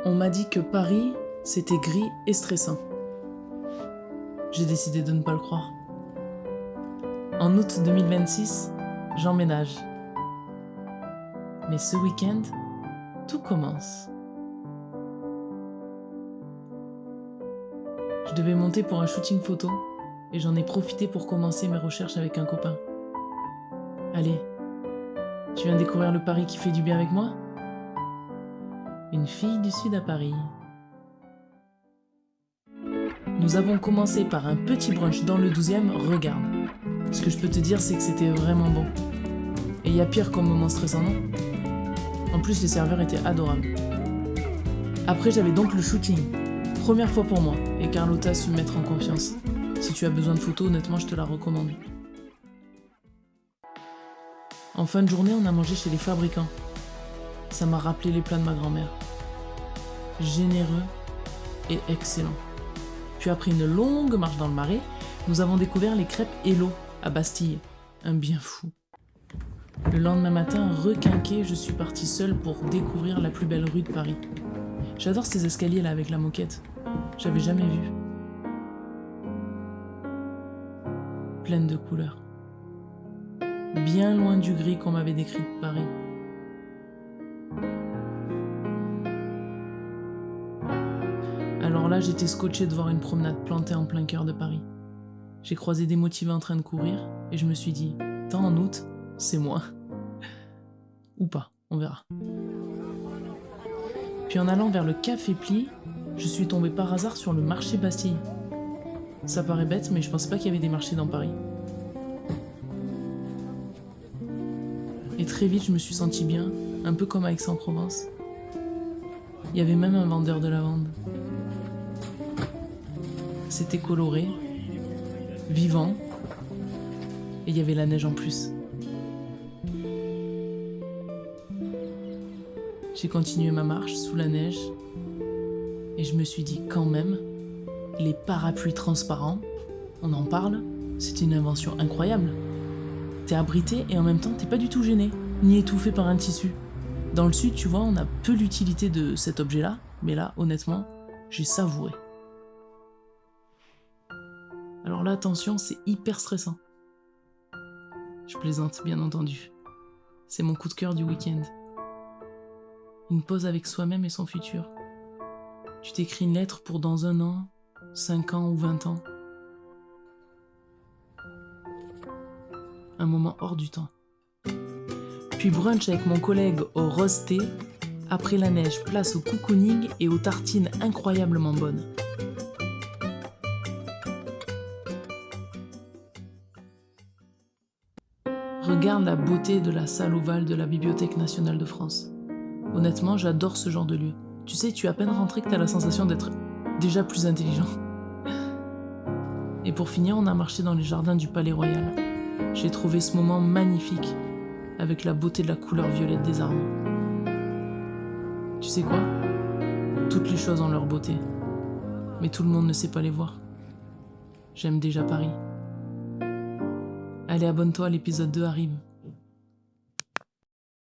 On m'a dit que Paris, c'était gris et stressant. J'ai décidé de ne pas le croire. En août 2026, j'emménage. Mais ce week-end, tout commence. Je devais monter pour un shooting photo et j'en ai profité pour commencer mes recherches avec un copain. Allez, tu viens découvrir le Paris qui fait du bien avec moi ? Une fille du sud à Paris. Nous avons commencé par un petit brunch dans le 12e, regarde. Ce que je peux te dire, c'est que c'était vraiment bon. Et il y a pire comme moment stressant, non ? En plus, les serveurs étaient adorables. Après, j'avais donc le shooting. Première fois pour moi, et Carlotta a su me mettre en confiance. Si tu as besoin de photos, honnêtement, je te la recommande. En fin de journée, on a mangé chez les fabricants. Ça m'a rappelé les plats de ma grand-mère. Généreux et excellent. Puis après une longue marche dans le Marais, nous avons découvert les crêpes Hello à Bastille. Un bien fou. Le lendemain matin, requinqué, je suis partie seule pour découvrir la plus belle rue de Paris. J'adore ces escaliers là avec la moquette. J'avais jamais vu. Pleine de couleurs. Bien loin du gris qu'on m'avait décrit de Paris. Alors là, j'étais scotchée de voir une promenade plantée en plein cœur de Paris. J'ai croisé des motivés en train de courir et je me suis dit, tant en août, c'est moi. Ou pas, on verra. Puis en allant vers le Café Pli, je suis tombée par hasard sur le marché Bastille. Ça paraît bête, mais je pensais pas qu'il y avait des marchés dans Paris. Et très vite, je me suis sentie bien, un peu comme à Aix-en-Provence. Il y avait même un vendeur de lavande. C'était coloré, vivant, et il y avait la neige en plus. J'ai continué ma marche sous la neige, et je me suis dit quand même, les parapluies transparents, on en parle, c'est une invention incroyable. T'es abrité et en même temps t'es pas du tout gêné, ni étouffé par un tissu. Dans le sud, tu vois, on a peu l'utilité de cet objet-là, mais là, honnêtement, j'ai savouré. Alors là, attention, c'est hyper stressant. Je plaisante, bien entendu. C'est mon coup de cœur du week-end. Une pause avec soi-même et son futur. Tu t'écris une lettre pour dans 1 an, 5 ans ou 20 ans. Un moment hors du temps. Puis brunch avec mon collègue au rose thé. Après la neige, place au cocooning et aux tartines incroyablement bonnes. Regarde la beauté de la salle ovale de la Bibliothèque nationale de France. Honnêtement, j'adore ce genre de lieu. Tu sais, tu es à peine rentré que tu as la sensation d'être déjà plus intelligent. Et pour finir, on a marché dans les jardins du Palais Royal. J'ai trouvé ce moment magnifique, avec la beauté de la couleur violette des arbres. Tu sais quoi ? Toutes les choses ont leur beauté, mais tout le monde ne sait pas les voir. J'aime déjà Paris. Allez, abonne-toi, l'épisode 2 arrive.